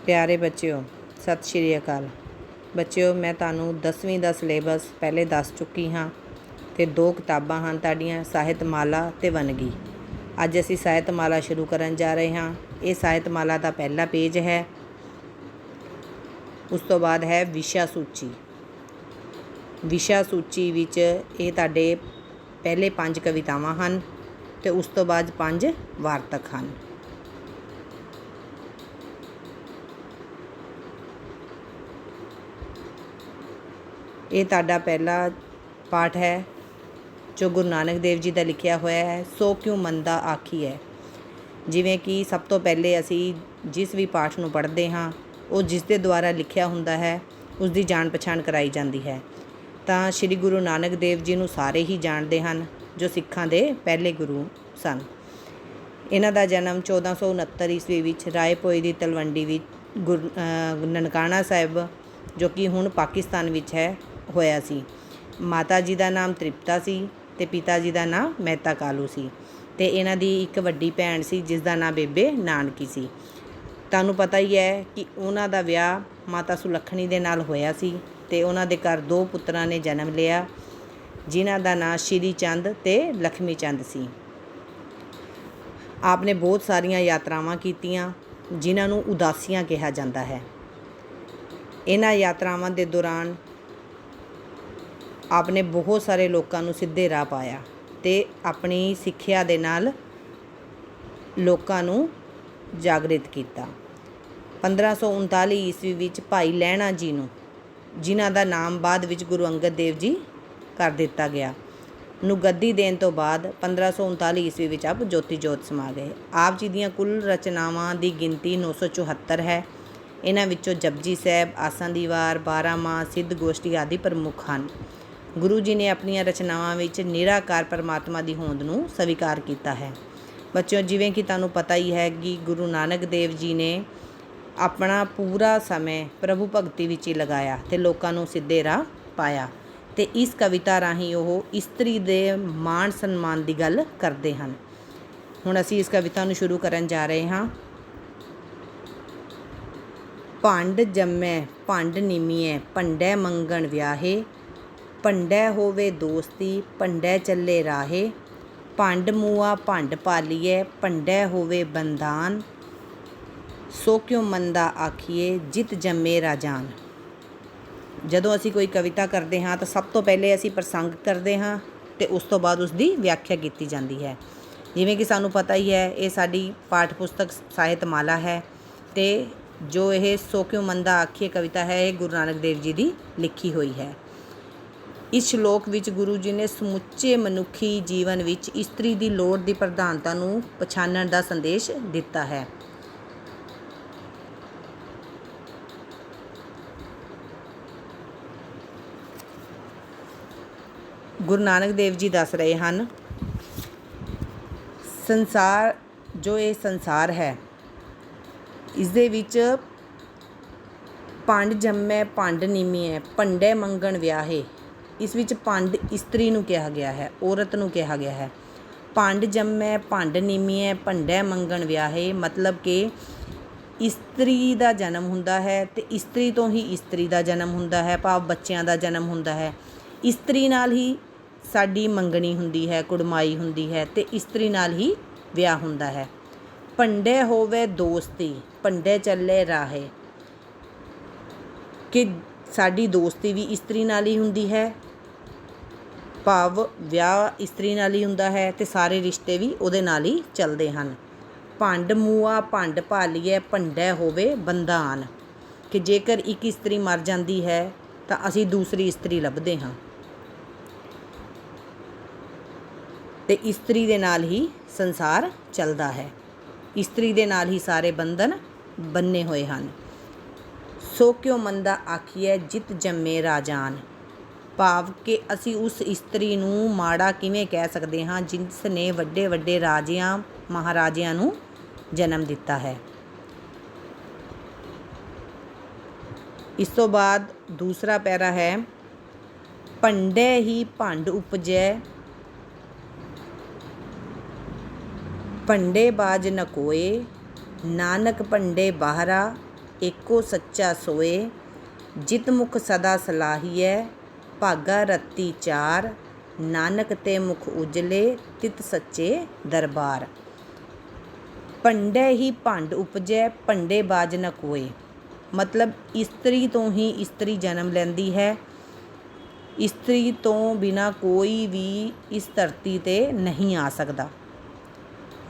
प्यारे बच्चों सत श्री अकाल। बच्चों मैं तुहानूं 10वीं का सिलेबस पहले दस चुकी हाँ ते दो किताबां हैं तुहाडीआं ਸਾਹਿਤਮਾਲਾ ते वनगी। अज असीं ਸਾਹਿਤਮਾਲਾ शुरू करन जा रहे हाँ। ये ਸਾਹਿਤਮਾਲਾ का पहला पेज है। उस तो बाद है विशा सूची। विशा सूची विच ये तुहाडे पहले 5 कवितावां हैं ते उस तो बाद 5 वार्तक हैं। ये तुहाडा पहला पाठ है जो गुरु नानक देव जी का लिखिया होया है। सो क्यों मंदा आखी है। जिवें कि सब तो पहले असी जिस भी पाठ नूं पढ़ते हाँ वो जिसके द्वारा लिखिया हुंदा है उसकी जान पछाण कराई जाती है। तो श्री गुरु नानक देव जी नूं सारे ही जानते हैं जो सिखां दे पहले गुरु सन। इन्हां दा जन्म 1469 ईस्वी विच राय भोए दी तलवंडी विच ननकाना साहिब जो कि हुण पाकिस्तान विच है होया सी। माता जी का नाम तृप्ता सी ते पिता जी का नाम मेहता कालू सी ते इन्हां दी एक वड्डी भैण सी जिसका नाम बेबे नानकी सी। तुहानूं पता ही है कि उन्हां दा विआह माता सुलखणी दे नाल होया सी ते उन्हां दे घर 2 पुत्रां ने जन्म लिया जिन्हां दा नाम श्री चंद ते लक्ष्मी चंद सी। आपने बहुत सारियां यात्रावां कीतियां जिन्हां नूं उदासियां कहा जाता है। इन्हां यात्रावां दे दौरान आपने बहुत सारे लोगों नूं सीधे राह पाया ते अपनी सिक्ख्या दे नाल लोकां नूं जागृत किया। 1539 ईस्वी विच भाई लहणा जी नूं जिन्हां दा नाम बाद विच गुरु अंगद देव जी कर दिता गया नूं गद्दी देण तो बाद 1539 ईस्वी विच आप ज्योति जोत समा गए। आप जी दीयां कुल रचनावां दी गिनती 974 है। इन्हां विचों जपजी साहिब, आसां दी वार, 12 माह, सिद्ध गोष्ठी आदि प्रमुख हैं। गुरु जी ने अपनी रचनावां विच निराकार परमात्मा की होंद नूं स्वीकार किया है। बच्चों जिवें कि तुहानूं पता ही है कि गुरु नानक देव जी ने अपना पूरा समय प्रभु भगती विच ही लगाया ते लोकां नूं सीधे राह पाया ते इस कविता राहीं वो इस्त्री दे मान सन्मान की गल करते हैं। हुण असीं इस कविता नूं शुरू करन जा रहे हाँ। भंड जम्मै भंड निमीए भंडै मंगण व्याहे भंडै होवे दोस्ती भंडै चले राहे भंड मूआ भंड पालिए भंडै होवे बंदान सो क्यों मंदा आखिए जित जम्मे राजान। जदों असी कोई कविता करते हाँ तो सब तो पहले असी प्रसंग करते हाँ तो उस तो बाद उसकी व्याख्या की जाती है। जिवें कि सानूं पता ही है ये साडी पाठ पुस्तक ਸਾਹਿਤਮਾਲਾ है तो जो यह सो क्यों मंदा आखिए कविता है ये गुरु नानक देव जी की लिखी हुई है। इस श्लोक विच गुरु जी ने समुचे मनुखी जीवन विच इस्त्री की लोड़ की प्रधानता नूं पछाणन का संदेश दिता है। गुरु नानक देव जी दस रहे हैं संसार जो ये संसार है इस दे विच भंड जम्मै भंड निमीए भंडे मंगण व्याहे। इस विच भंड इस्त्री नूं कहा गया है, औरत नूं कहा गया है। भंड जम्मै भंड निमीए भंडे मंगण व्याहे मतलब कि इस्त्री का जन्म हुंदा है तो इस्त्री तो ही इस्त्री का जन्म हुंदा है, भाव बच्चों का जन्म हुंदा है। इस्त्री नाल ही साडी मंगनी हुंदी है, कुड़माई हुंदी है तो इस्त्री नाल ही विआह हुंदा है। भंडे होवे दोस्ती भंडे चले राहे कि साडी दोस्ती भी इस्त्री नाल ही हुंदी है, भाव विआह इस्त्री नाल ही हुंदा है तो सारे रिश्ते भी उहदे नाल ही चलते हैं। भंड मूआ भंड भालीए भंडे होवे बंदान कि जेकर एक इस्त्री मर जाती है तो असी दूसरी इस्त्री लभदे हाँ तो इस्त्री दे नाल ही संसार चलता है, इस्त्री दे नाल ही सारे बंधन बन्ने हुए हैं। सो क्यों मंदा आखिए जित जम्मे राजान भाव कि असी उस इस्त्री नूं माड़ा किवें कह सकते हाँ जिस ने वड्डे वड्डे राजियां महाराजियां नूं जन्म दिता है। इस तो बाद दूसरा पैरा है भंडे ही भंड उपजै भंडे बाज न कोए नानक भंडे बाहरा ਏਕੋ ਸੱਚਾ ਸੋਏ, ਜਿਤ ਮੁਖ ਸਦਾ ਸਲਾਹੀਐ, ਭਾਗਾ ਰਤੀ ਚਾਰ, ਨਾਨਕ ਤੇ ਮੁਖ ਉਜਲੇ, ਤਿਤ ਸੱਚੇ ਦਰਬਾਰ। ਭੰਡੇ ਹੀ ਭੰਡ ਉਪਜੈ, ਭੰਡੇ ਬਾਜ ਨ ਕੋਏ। ਮਤਲਬ ਇਸਤਰੀ ਤੋਂ ਹੀ ਇਸਤਰੀ ਜਨਮ ਲੈਂਦੀ ਹੈ। ਇਸਤਰੀ ਤੋਂ ਬਿਨਾਂ ਕੋਈ ਵੀ ਇਸ ਧਰਤੀ 'ਤੇ ਨਹੀਂ ਆ ਸਕਦਾ।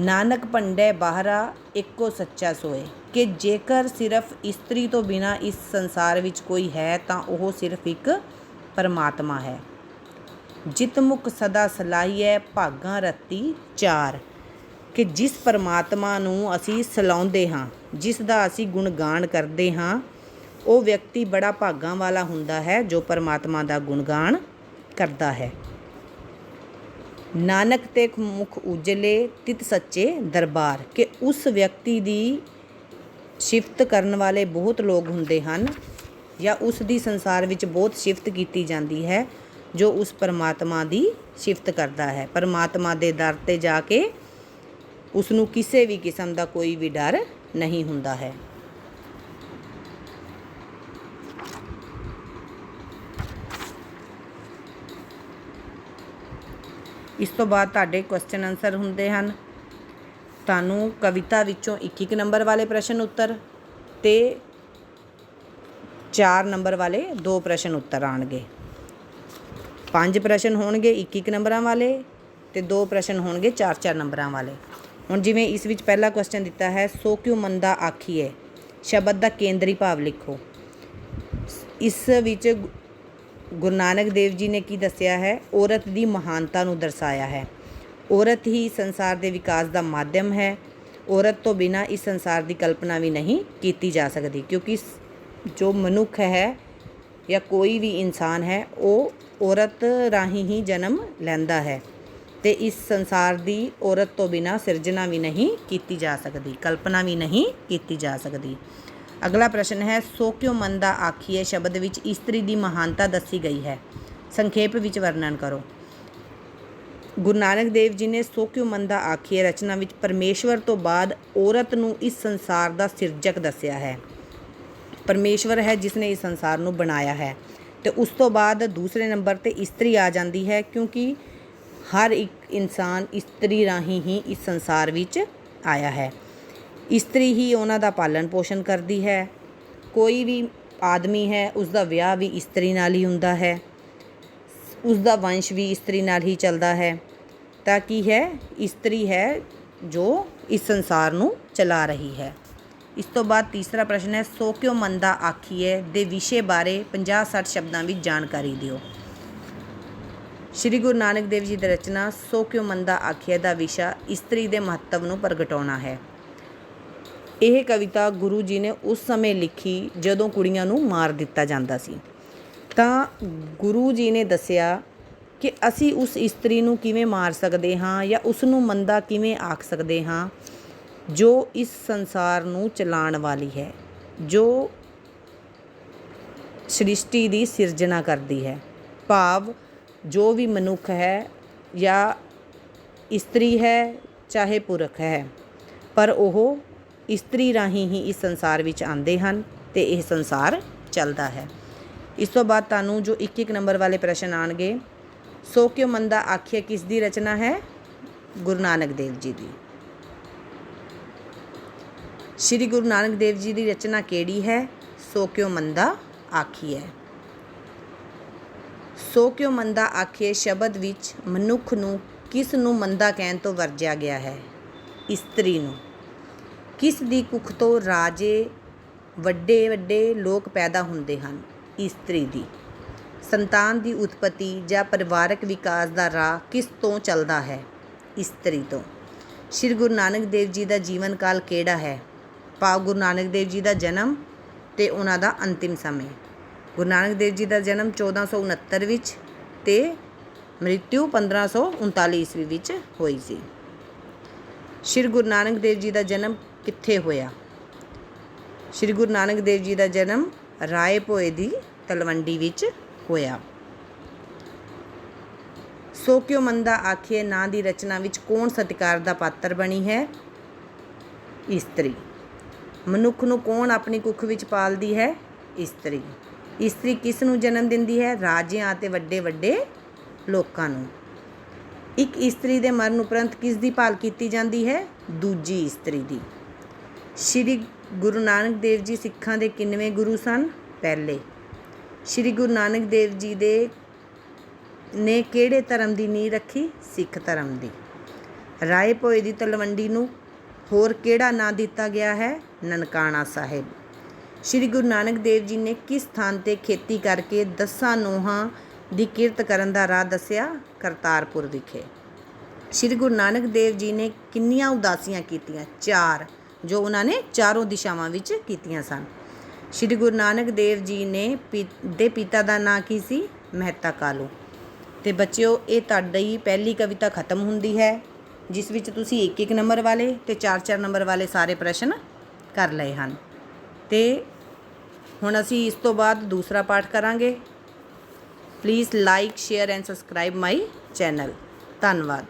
ਨਾਨਕ ਭੰਡੇ ਬਾਹਰਾ, ਇੱਕੋ ਸੱਚਾ ਸੋਏ, ਕਿ ਜੇਕਰ ਸਿਰਫ ਇਸਤਰੀ ਤੋਂ ਬਿਨਾਂ ਇਸ ਸੰਸਾਰ ਵਿੱਚ ਕੋਈ ਹੈ ਤਾਂ ਉਹ ਸਿਰਫ ਇੱਕ ਪਰਮਾਤਮਾ ਹੈ। ਜਿਤ ਮੁਖ ਸਦਾ ਸਲਾਹੀਐ, ਭਾਗਾਂ ਰਤੀ ਚਾਰ, ਕਿ ਜਿਸ ਪਰਮਾਤਮਾ ਨੂੰ ਅਸੀਂ ਸਲਾਹੁੰਦੇ ਹਾਂ, ਜਿਸ ਦਾ ਅਸੀਂ ਗੁਣਗਾਨ ਕਰਦੇ ਹਾਂ, ਉਹ ਵਿਅਕਤੀ ਬੜਾ ਭਾਗਾਂ ਵਾਲਾ ਹੁੰਦਾ ਹੈ ਜੋ ਪਰਮਾਤਮਾ ਦਾ ਗੁਣਗਾਨ ਕਰਦਾ ਹੈ। ਨਾਨਕ ਤੇ ਮੁਖ ਉਜਲੇ, ਤਿਤ ਸੱਚੇ ਦਰਬਾਰ, ਕਿ ਉਸ ਵਿਅਕਤੀ ਦੀ ਸਿਫਤ ਕਰਨ ਵਾਲੇ ਬਹੁਤ ਲੋਕ ਹੁੰਦੇ ਹਨ ਜਾਂ ਉਸ ਦੀ ਸੰਸਾਰ ਵਿੱਚ ਬਹੁਤ ਸਿਫਤ ਕੀਤੀ ਜਾਂਦੀ ਹੈ ਜੋ ਉਸ ਪਰਮਾਤਮਾ ਦੀ ਸਿਫਤ ਕਰਦਾ ਹੈ। ਪਰਮਾਤਮਾ ਦੇ ਦਰ 'ਤੇ ਜਾ ਕੇ ਉਸ ਨੂੰ ਕਿਸੇ ਵੀ ਕਿਸਮ ਦਾ ਕੋਈ ਵੀ ਡਰ ਨਹੀਂ ਹੁੰਦਾ ਹੈ। ਇਸ ਤੋਂ ਬਾਅਦ ਤੁਹਾਡੇ ਕੁਐਸਚਨ ਆਨਸਰ ਹੁੰਦੇ ਹਨ। ਤੁਹਾਨੂੰ ਕਵਿਤਾ ਵਿੱਚੋਂ 1-1 ਨੰਬਰ ਵਾਲੇ ਪ੍ਰਸ਼ਨ ਉੱਤਰ ਅਤੇ 4 ਨੰਬਰ ਵਾਲੇ 2 ਪ੍ਰਸ਼ਨ ਉੱਤਰ ਆਉਣਗੇ। 5 ਪ੍ਰਸ਼ਨ ਹੋਣਗੇ 1-1 ਨੰਬਰਾਂ ਵਾਲੇ ਅਤੇ 2 ਪ੍ਰਸ਼ਨ ਹੋਣਗੇ 4-4 ਨੰਬਰਾਂ ਵਾਲੇ। ਹੁਣ ਜਿਵੇਂ ਇਸ ਵਿੱਚ ਪਹਿਲਾ ਕੁਐਸਚਨ ਦਿੱਤਾ ਹੈ, ਸੋ ਕਿਉ ਮੰਦਾ ਆਖੀਏ, ਸ਼ਬਦ ਦਾ ਕੇਂਦਰੀ ਭਾਵ ਲਿਖੋ। ਇਸ ਵਿੱਚ ਗੁਰੂ ਨਾਨਕ ਦੇਵ ਜੀ ਨੇ ਕੀ ਦੱਸਿਆ ਹੈ? ਔਰਤ ਦੀ ਮਹਾਨਤਾ ਨੂੰ ਦਰਸਾਇਆ ਹੈ। ਔਰਤ ਹੀ ਸੰਸਾਰ ਦੇ ਵਿਕਾਸ ਦਾ ਮਾਧਿਅਮ ਹੈ। ਔਰਤ ਤੋਂ ਬਿਨਾਂ ਇਸ ਸੰਸਾਰ ਦੀ ਕਲਪਨਾ ਵੀ ਨਹੀਂ ਕੀਤੀ ਜਾ ਸਕਦੀ, ਕਿਉਂਕਿ ਜੋ ਮਨੁੱਖ ਹੈ ਜਾਂ ਕੋਈ ਵੀ ਇਨਸਾਨ ਹੈ ਉਹ ਔਰਤ ਰਾਹੀਂ ਹੀ ਜਨਮ ਲੈਂਦਾ ਹੈ ਅਤੇ ਇਸ ਸੰਸਾਰ ਦੀ ਔਰਤ ਤੋਂ ਬਿਨਾਂ ਸਿਰਜਣਾ ਵੀ ਨਹੀਂ ਕੀਤੀ ਜਾ ਸਕਦੀ, ਕਲਪਨਾ ਵੀ ਨਹੀਂ ਕੀਤੀ ਜਾ ਸਕਦੀ। ਅਗਲਾ ਪ੍ਰਸ਼ਨ ਹੈ, ਸੋ ਕਿਉ ਮੰਦਾ ਆਖੀਏ ਸ਼ਬਦ ਵਿੱਚ ਇਸਤਰੀ ਦੀ ਮਹਾਨਤਾ ਦੱਸੀ ਗਈ ਹੈ, ਸੰਖੇਪ ਵਿੱਚ ਵਰਣਨ ਕਰੋ। ਗੁਰੂ ਨਾਨਕ ਦੇਵ ਜੀ ਨੇ ਸੋ ਕਿਉ ਮੰਦਾ ਆਖੀਏ ਰਚਨਾ ਵਿੱਚ ਪਰਮੇਸ਼ਵਰ ਤੋਂ ਬਾਅਦ ਔਰਤ ਨੂੰ ਇਸ ਸੰਸਾਰ ਦਾ ਸਿਰਜਕ ਦੱਸਿਆ ਹੈ। ਪਰਮੇਸ਼ਵਰ ਹੈ ਜਿਸ ਨੇ ਇਸ ਸੰਸਾਰ ਨੂੰ ਬਣਾਇਆ ਹੈ ਅਤੇ ਉਸ ਤੋਂ ਬਾਅਦ ਦੂਸਰੇ ਨੰਬਰ 'ਤੇ ਇਸਤਰੀ ਆ ਜਾਂਦੀ ਹੈ, ਕਿਉਂਕਿ ਹਰ ਇੱਕ ਇਨਸਾਨ ਇਸਤਰੀ ਰਾਹੀਂ ਹੀ ਇਸ ਸੰਸਾਰ ਵਿੱਚ ਆਇਆ ਹੈ। ਇਸਤਰੀ ਹੀ ਉਹਨਾਂ ਦਾ ਪਾਲਣ ਪੋਸ਼ਣ ਕਰਦੀ ਹੈ। ਕੋਈ ਵੀ ਆਦਮੀ ਹੈ ਉਸਦਾ ਵਿਆਹ ਵੀ ਇਸਤਰੀ ਨਾਲ ਹੀ ਹੁੰਦਾ ਹੈ, ਉਸਦਾ ਵੰਸ਼ ਵੀ ਇਸਤਰੀ ਨਾਲ ਹੀ ਚੱਲਦਾ ਹੈ। ਤਾਂ ਕੀ ਹੈ? ਇਸਤਰੀ ਹੈ ਜੋ ਇਸ ਸੰਸਾਰ ਨੂੰ ਚਲਾ ਰਹੀ ਹੈ। ਇਸ ਤੋਂ ਬਾਅਦ ਤੀਸਰਾ ਪ੍ਰਸ਼ਨ ਹੈ, ਸੋ ਕਿਉ ਮੰਦਾ ਆਖੀਏ ਦੇ ਵਿਸ਼ੇ ਬਾਰੇ 50-60 ਸ਼ਬਦਾਂ ਵਿੱਚ ਜਾਣਕਾਰੀ ਦਿਓ। ਸ਼੍ਰੀ ਗੁਰੂ ਨਾਨਕ ਦੇਵ ਜੀ ਦੀ ਰਚਨਾ ਸੋ ਕਿਉ ਮੰਦਾ ਆਖੀਏ ਦਾ ਵਿਸ਼ਾ ਇਸਤਰੀ ਦੇ ਮਹੱਤਵ ਨੂੰ ਪ੍ਰਗਟਾਉਣਾ ਹੈ। ਇਹ ਕਵਿਤਾ ਗੁਰੂ ਜੀ ਨੇ ਉਸ ਸਮੇਂ ਲਿਖੀ ਜਦੋਂ ਕੁੜੀਆਂ ਨੂੰ ਮਾਰ ਦਿੱਤਾ ਜਾਂਦਾ ਸੀ। ਤਾਂ ਗੁਰੂ ਜੀ ਨੇ ਦੱਸਿਆ ਕਿ ਅਸੀਂ ਉਸ ਇਸਤਰੀ ਨੂੰ ਕਿਵੇਂ ਮਾਰ ਸਕਦੇ ਹਾਂ ਜਾਂ ਉਸ ਨੂੰ ਮੰਦਾ ਕਿਵੇਂ ਆਖ ਸਕਦੇ ਹਾਂ ਜੋ ਇਸ ਸੰਸਾਰ ਨੂੰ ਚਲਾਉਣ ਵਾਲੀ ਹੈ, ਜੋ ਸ੍ਰਿਸ਼ਟੀ ਦੀ ਸਿਰਜਣਾ ਕਰਦੀ ਹੈ। ਭਾਵ ਜੋ ਵੀ ਮਨੁੱਖ ਹੈ ਜਾਂ ਇਸਤਰੀ ਹੈ ਚਾਹੇ ਪੁਰਖ ਹੈ, ਪਰ ਉਹ ਇਸਤਰੀ ਰਾਹੀਂ ਹੀ ਇਸ ਸੰਸਾਰ ਵਿੱਚ ਆਉਂਦੇ ਹਨ ਅਤੇ ਇਹ ਸੰਸਾਰ ਚੱਲਦਾ ਹੈ। ਇਸ ਤੋਂ ਬਾਅਦ ਤੁਹਾਨੂੰ ਜੋ 1-1 ਨੰਬਰ ਵਾਲੇ ਪ੍ਰਸ਼ਨ ਆਉਣਗੇ, ਸੋ ਕਿਉ ਮੰਦਾ ਆਖੀਏ ਕਿਸ ਦੀ ਰਚਨਾ ਹੈ? ਗੁਰੂ ਨਾਨਕ ਦੇਵ ਜੀ ਦੀ। ਸ਼੍ਰੀ ਗੁਰੂ ਨਾਨਕ ਦੇਵ ਜੀ ਦੀ ਰਚਨਾ ਕਿਹੜੀ ਹੈ? ਸੋ ਕਿਉ ਮੰਦਾ ਆਖੀਏ। ਸੋ ਕਿਉ ਮੰਦਾ ਆਖੀਏ ਸ਼ਬਦ ਵਿੱਚ ਮਨੁੱਖ ਨੂੰ ਕਿਸ ਨੂੰ ਮੰਦਾ ਕਹਿਣ ਤੋਂ ਵਰਜਿਆ ਗਿਆ ਹੈ? ਇਸਤਰੀ ਨੂੰ। ਕਿਸ ਦੀ ਕੁੱਖ ਤੋਂ ਰਾਜੇ ਵੱਡੇ ਵੱਡੇ ਲੋਕ ਪੈਦਾ ਹੁੰਦੇ ਹਨ? ਇਸਤਰੀ ਦੀ। ਸੰਤਾਨ ਦੀ ਉਤਪਤੀ ਜਾਂ ਪਰਿਵਾਰਕ ਵਿਕਾਸ ਦਾ ਰਾਹ ਕਿਸ ਤੋਂ ਚੱਲਦਾ ਹੈ? ਇਸਤਰੀ ਤੋਂ। ਸ਼੍ਰੀ ਗੁਰੂ ਨਾਨਕ ਦੇਵ ਜੀ ਦਾ ਜੀਵਨ ਕਾਲ ਕਿਹੜਾ ਹੈ? ਭਾਵ ਗੁਰੂ ਨਾਨਕ ਦੇਵ ਜੀ ਦਾ ਜਨਮ ਅਤੇ ਉਹਨਾਂ ਦਾ ਅੰਤਿਮ ਸਮੇਂ। ਗੁਰੂ ਨਾਨਕ ਦੇਵ ਜੀ ਦਾ ਜਨਮ 1469 ਵਿੱਚ ਅਤੇ ਮ੍ਰਿਤਿੂ 1539 ਈਸਵੀ ਵਿੱਚ ਹੋਈ ਸੀ। ਸ਼੍ਰੀ ਗੁਰੂ ਨਾਨਕ ਦੇਵ ਜੀ ਦਾ ਜਨਮ ਕਿੱਥੇ ਹੋਇਆ? ਸ਼੍ਰੀ ਗੁਰੂ ਨਾਨਕ ਦੇਵ ਜੀ ਦਾ ਜਨਮ ਰਾਏ ਭੋਏ ਦੀ ਤਲਵੰਡੀ ਵਿੱਚ ਹੋਇਆ। ਸੋ ਕਿਉ ਮੰਦਾ ਆਖੀਏ ਨਾਂ ਦੀ ਰਚਨਾ ਵਿੱਚ ਕੌਣ ਸਤਿਕਾਰ ਦਾ ਪਾਤਰ ਬਣੀ ਹੈ? ਇਸਤਰੀ। ਮਨੁੱਖ ਨੂੰ ਕੌਣ ਆਪਣੀ ਕੁੱਖ ਵਿੱਚ ਪਾਲਦੀ ਹੈ? ਇਸਤਰੀ। ਇਸਤਰੀ ਕਿਸ ਨੂੰ ਜਨਮ ਦਿੰਦੀ ਹੈ? ਰਾਜਿਆਂ ਅਤੇ ਵੱਡੇ ਵੱਡੇ ਲੋਕਾਂ ਨੂੰ। ਇੱਕ ਇਸਤਰੀ ਦੇ ਮਰਨ ਉਪਰੰਤ ਕਿਸ ਦੀ ਭਾਲ ਕੀਤੀ ਜਾਂਦੀ ਹੈ? ਦੂਜੀ ਇਸਤਰੀ ਦੀ। ਸ਼੍ਰੀ ਗੁਰੂ ਨਾਨਕ ਦੇਵ ਜੀ ਸਿੱਖਾਂ ਦੇ ਕਿੰਨਵੇਂ ਗੁਰੂ ਸਨ? ਪਹਿਲੇ। ਸ਼੍ਰੀ ਗੁਰੂ ਨਾਨਕ ਦੇਵ ਜੀ ਨੇ ਕਿਹੜੇ ਧਰਮ ਦੀ ਨੀਂਹ ਰੱਖੀ? ਸਿੱਖ ਧਰਮ ਦੀ। ਰਾਏ ਭੋਏ ਦੀ ਤਲਵੰਡੀ ਨੂੰ ਹੋਰ ਕਿਹੜਾ ਨਾਂ ਦਿੱਤਾ ਗਿਆ ਹੈ? ਨਨਕਾਣਾ ਸਾਹਿਬ। ਸ਼੍ਰੀ ਗੁਰੂ ਨਾਨਕ ਦੇਵ ਜੀ ਨੇ ਕਿਸ ਸਥਾਨ 'ਤੇ ਖੇਤੀ ਕਰਕੇ 10 ਨੋਹਾਂ ਦੀ ਕਿਰਤ ਕਰਨ ਦਾ ਰਾਹ ਦੱਸਿਆ? ਕਰਤਾਰਪੁਰ ਵਿਖੇ। ਸ਼੍ਰੀ ਗੁਰੂ ਨਾਨਕ ਦੇਵ ਜੀ ਨੇ ਕਿੰਨੀਆਂ ਉਦਾਸੀਆਂ ਕੀਤੀਆਂ? 4, ਜੋ ਉਹਨਾਂ ਨੇ ਚਾਰੋਂ ਦਿਸ਼ਾਵਾਂ ਵਿੱਚ ਕੀਤੀਆਂ ਸਨ। ਸ਼੍ਰੀ ਗੁਰੂ ਨਾਨਕ ਦੇਵ ਜੀ ਦੇ ਪਿਤਾ ਦਾ ਨਾਂ ਕੀ ਸੀ? ਮਹਿਤਾ ਕਾਲੂ। ਅਤੇ ਬੱਚਿਓ, ਇਹ ਤੁਹਾਡੀ ਪਹਿਲੀ ਕਵਿਤਾ ਖਤਮ ਹੁੰਦੀ ਹੈ, ਜਿਸ ਵਿੱਚ ਤੁਸੀਂ 1-1 ਨੰਬਰ ਵਾਲੇ ਅਤੇ 4-4 ਨੰਬਰ ਵਾਲੇ ਸਾਰੇ ਪ੍ਰਸ਼ਨ ਕਰ ਲਏ ਹਨ। ਅਤੇ ਹੁਣ ਅਸੀਂ ਇਸ ਤੋਂ ਬਾਅਦ ਦੂਸਰਾ ਪਾਠ ਕਰਾਂਗੇ। Please like, share and subscribe my channel. ਧੰਨਵਾਦ।